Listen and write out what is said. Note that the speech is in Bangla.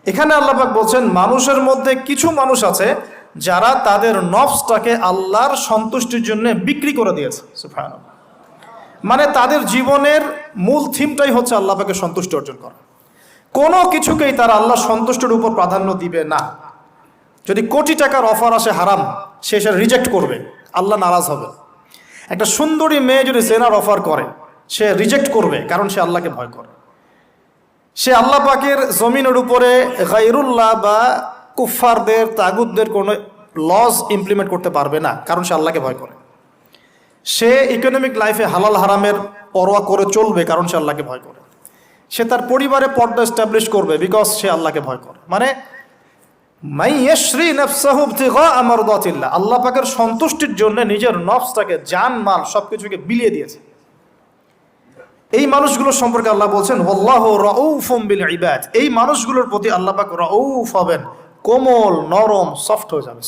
এখানে আল্লাহ পাক বলছেন মানুষের মধ্যে কিছু মানুষ আছে যারা তাদের নফসটাকে আল্লাহর সন্তুষ্টির জন্য বিক্রি করে দিয়েছে। সুবহানাল্লাহ। মানে তাদের জীবনের মূল থিমটাই হচ্ছে আল্লাহ পাকের সন্তুষ্টি অর্জন করা। কোনো কিছুকেই তারা আল্লাহ সন্তুষ্টির উপর প্রাধান্য দিবে না। যদি কোটি টাকার অফার আসে হারাম, সে সেটা রিজেক্ট করবে, আল্লাহ নারাজ হবে। একটা সুন্দরী মেয়ে যদি জেনার অফার করে, সে রিজেক্ট করবে, কারণ সে আল্লাহকে ভয় করে। সে আল্লাহ পাকের জমিনের উপরে গায়রুল্লাহ বা কুফফারদের তাগুতদের কোনো লজ ইমপ্লিমেন্ট করতে পারবে না, কারণ সে আল্লাহকে ভয় করে। সে ইকোনমিক লাইফে হালাল হারামের পরোয়া করে চলবে, কারণ সে আল্লাহকে ভয় করে। সে তার পরিবারে পর্দা এস্টাবলিশ করবে, বিকজ সে আল্লাহকে ভয় করে। মানে আল্লাহ পাকের সন্তুষ্টির জন্য নিজের নফসটাকে, জান মাল সবকিছুকে বিলিয়ে দিয়েছে। এই মানুষগুলোর সম্পর্কে আল্লাহ বলছেন ওয়াল্লাহু রাউফুম বিল ইবাদ। এই মানুষগুলোর প্রতি আল্লাহ পাক রাউফ হবেন, কোমল নরম সফট হয়ে যাবে।